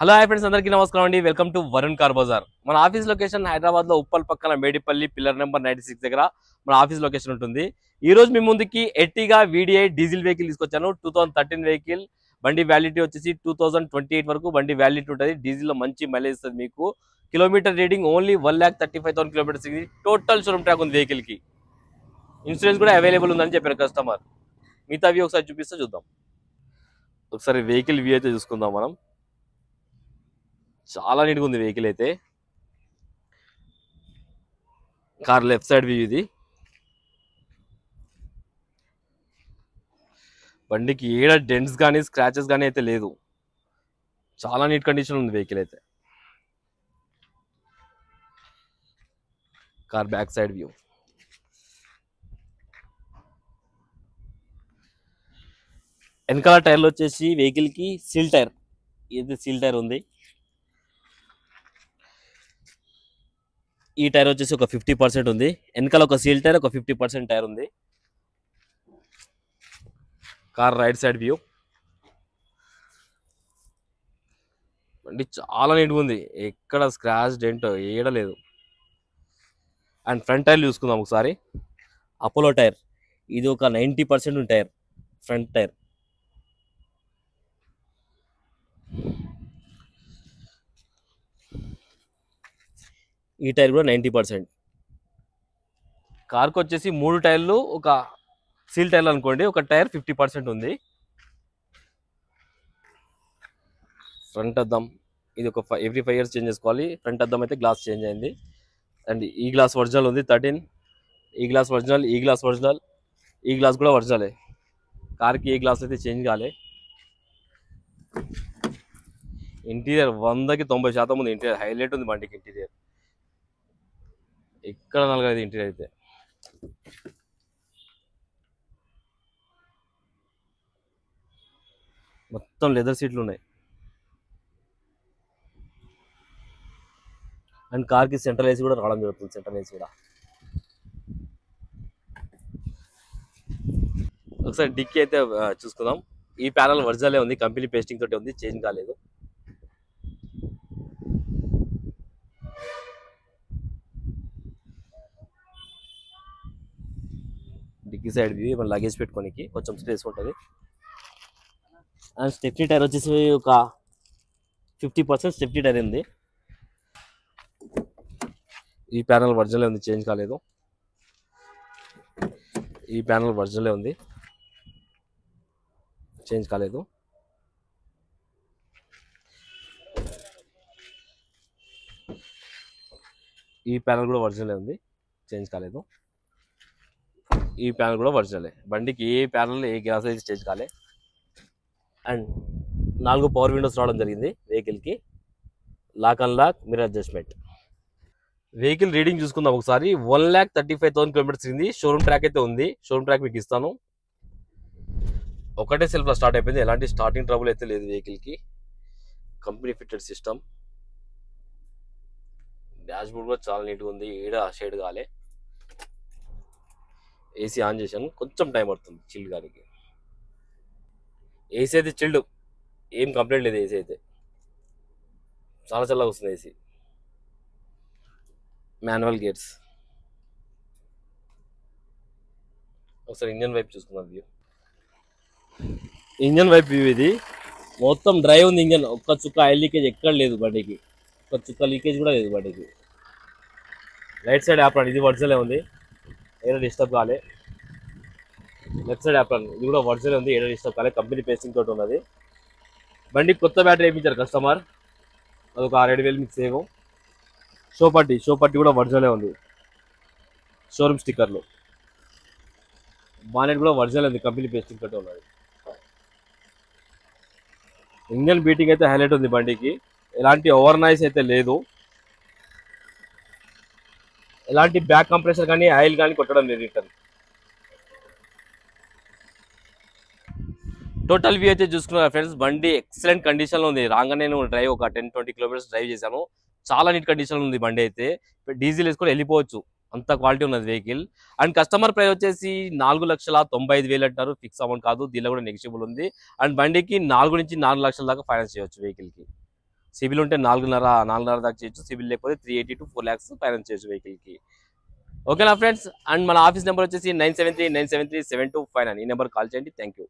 Hello hi friends, అందరికీ నమస్కారం అండి. Welcome to Varun car Bazaar. మన ఆఫీస్ లొకేషన్ హైదరాబాద్ లో ఉప్పల్ పక్కన మేడిపల్లి పిల్లర్ నెంబర్ 96 దగ్గర మన ఆఫీస్ లొకేషన్ ఉంటుంది. ఈ రోజు మీ ముందుకి ఎర్టిగా VDI డీజిల్ వెహికల్ తీసుకొచ్చాను. 2013 వెహికల్. బండి వ్యాలిడిటీ వచ్చేసి 2028 వరకు బండి వ్యాలిడిటీ ఉంటుంది. డీజిల్ లో మంచి మైలేజ్ ఇస్తుంది మీకు. కిలోమీటర్ రీడింగ్ ఓన్లీ 1,35,000 కిలోమీటర్స్ ఇది. టోటల్ షోరూమ్ ట్రాక్ ఉంది వెహికల్ కి. ఇన్సూరెన్స్ కూడా అవైలబుల్ ఉందని చెప్పారు కస్టమర్. మిగతా వ్యూ ఒకసారి చూపిస్తే చూద్దాం. ఒకసారి వెహికల్ వ్యూ అయితే చూసుకుందాం మనం. చాలా నీట్గా ఉంది వెహికల్ అయితే. కార్ లెఫ్ట్ సైడ్ వ్యూ ఇది. బండికి ఏడ డెంట్స్ కానీ స్క్రాచెస్ కానీ అయితే లేదు. చాలా నీట్ కండిషన్ ఉంది వెహికల్ అయితే. Car back side view. వెనకాల టైర్లు వచ్చేసి వెహికల్ కి సీల్ టైర్, ఇది సీల్ టైర్ ఉంది. ఈ టైర్ వచ్చేసి ఒక 50% ఉంది. వెనకాల ఒక సీల్ టైర్, ఒక 50% టైర్ ఉంది. Car right side view. బండి చాలా నీట్గా ఉంది, ఎక్కడ స్క్రాచ్ డెంట్ ఏడ లేదు. అండ్ ఫ్రంట్ టైర్ చూసుకుందాం ఒకసారి. అపోలో టైర్, ఇది ఒక 90% ఉంది టైర్, ఫ్రంట్ టైర్. ఈ టైర్ కూడా 90%. కార్కి వచ్చేసి 3 టైర్లు, ఒక సీల్ టైర్లు అనుకోండి, ఒక టైర్ 50% ఉంది. ఫ్రంట్ అద్దం ఇది ఒక ఎవ్రీ 5 years చేంజ్ చేసుకోవాలి. ఫ్రంట్ అద్దం అయితే గ్లాస్ చేంజ్ అయింది. అండ్ ఈ గ్లాస్ ఒరిజినల్ ఉంది 13. ఈ గ్లాస్ ఒరిజినల్, ఈ గ్లాస్ ఒరిజినల్, ఈ గ్లాస్ కూడా ఒరిజినలే. కార్కి ఏ గ్లాస్ అయితే చేంజ్ కాలే. ఇంటీరియర్ 100కి 90% ఉంది. ఇంటీరియర్ హైలైట్ ఉంది బండికి. ఇంటీరియర్ ఎక్కడ నలగలేదు ఇంటీరియర్ అయితే. మొత్తం లెదర్ సీట్లు ఉన్నాయి. అండ్ కార్కి సెంట్రల్ ఏసీ కూడా రావడం జరుగుతుంది. సెంట్రల్ ఏసీ కూడా. ఒకసారి డిక్కీ అయితే చూసుకుందాం. ఈ ప్యానల్ ఒరిజినలే ఉంది, కంపెనీ పేస్టింగ్ తోటి ఉంది, చేంజ్ కాలేదు. డిక్కీ సైడ్ వ్యూ, మన లగేజ్ పెట్టుకోనికి కొంచెం స్పేస్ ఉంటుంది. అండ్ స్టెప్నీ టైర్ వచ్చేసి ఒక 50% స్టెప్నీ టైర్ ఉంది. ఈ ప్యానల్ ఒరిజినలే ఉంది, చేంజ్ కాలేదు. ఈ ప్యానల్ ఒరిజినలే ఉంది, చేంజ్ కాలేదు. ఈ ప్యానల్ కూడా ఒరిజినలే ఉంది, చేంజ్ కాలేదు. ఈ ప్యానల్ కూడా ఒరిజినలే. బండికి ఏ ప్యానల్ ఏ గ్లాస్ అయితే చేంజ్ కాలే. అండ్ 4 పవర్ విండోస్ రావడం జరిగింది వెహికల్కి. Lock and lock, mirror adjustment. Vehicle reading చూసుకుందాం ఒకసారి. 1,35,000 కిలోమీటర్స్ ఉంది. షోరూమ్ ట్రాక్ అయితే ఉంది. షోరూమ్ ట్రాక్ మీకు ఇస్తాను. ఒకటే సెల్ఫ్లో స్టార్ట్ అయిపోయింది, ఎలాంటి స్టార్టింగ్ ట్రబుల్ అయితే లేదు వెహికల్కి. Company fitted system. Dash board కూడా చాలా నీట్గా ఉంది, ఏడ షేడ్ కాలే. ఏసీ ఆన్ చేశాను, కొంచెం టైం పడుతుంది చిల్డ్ గారికి. ఏసీ అయితే చిల్డ్, ఏం కంప్లైంట్ లేదు. ఏసీ అయితే చాలా చల్లగా వస్తుంది ఏసీ. Manual gates. ఒకసారి ఇంజన్ వైపు చూసుకుందాం వ్యూ. ఇంజన్ వైపు వ్యూ ఇది. మొత్తం డ్రైవ్ ఉంది ఇంజన్. ఒక్క చుక్క ఆయిల్ లీకేజ్ ఎక్కడ లేదు బండికి. ఒక్క చుక్క లీకేజ్ కూడా లేదు బండికి. రైట్ సైడ్ యాప్రాన్, ఇది ఒరిజినలే ఉంది, ఏదో డిస్టర్బ్ కాలే. లెఫ్ట్ సైడ్ యాప్రాన్, ఇది కూడా ఒరిజినల్ ఉంది, ఏదో డిస్టర్బ్ కాలే. కంపెనీ పేస్టింగ్ తోటి ఉన్నది. బండికి కొత్త బ్యాటరీ వేయించారు కస్టమర్, అదొక 6,000-7,000 మీకు సేవ్. షో పట్టి కూడా ఒరిజినలే ఉంది, షోరూమ్ స్టిక్కర్లు. బానెట్ కూడా ఒరిజినల్ ఉంది, కంపెనీ పేస్టింగ్ తోటి ఉన్నది. ఇంజన్ బీటింగ్ అయితే హైలైట్ ఉంది బండికి. ఎలాంటి ఓవర్ నాయిస్ అయితే లేదు. ఎలాంటి బ్యాక్ కంప్రెసర్ కానీ ఆయిల్ కానీ కొట్టడం లేదు రిటర్న్. టోటల్ వ్యూ అయితే చూసుకున్నారు ఫ్రెండ్స్. బండి ఎక్సలెంట్ కండిషన్ లో ఉంది. రాగానే నేను డ్రైవ్ ఒక 10-20 కిలోమీటర్స్ డ్రైవ్ చేశాను. చాలా నీట్ కండిషన్ ఉంది బండి అయితే. డీజిల్ వేసుకొని వెళ్ళిపోవచ్చు, అంత క్వాలిటీ ఉన్నది వెహికల్. అండ్ కస్టమర్ ప్రైస్ వచ్చేసి 4,95,000 అంటారు, ఫిక్స్ అమౌంట్ కాదు. దీనిలో కూడా నెగిషియబుల్ ఉంది. అండ్ బండికి 4 నుంచి 4 లక్షల దాకా ఫైనాన్స్ చేయవచ్చు వెహికల్ కి. సిబిల్ ఉంటే 4.5 దాకా చేయొచ్చు. సిబిల్ లేకపోతే 380 to 4 lakhs ఫైనాన్స్ చేయొచ్చు వెహికల్కి. ఓకేనా ఫ్రెండ్స్. అండ్ మన ఆఫీస్ నెంబర్ వచ్చేసి 973 973 7259. ఈ నెంబర్ కాల్ చేయండి. Thank you.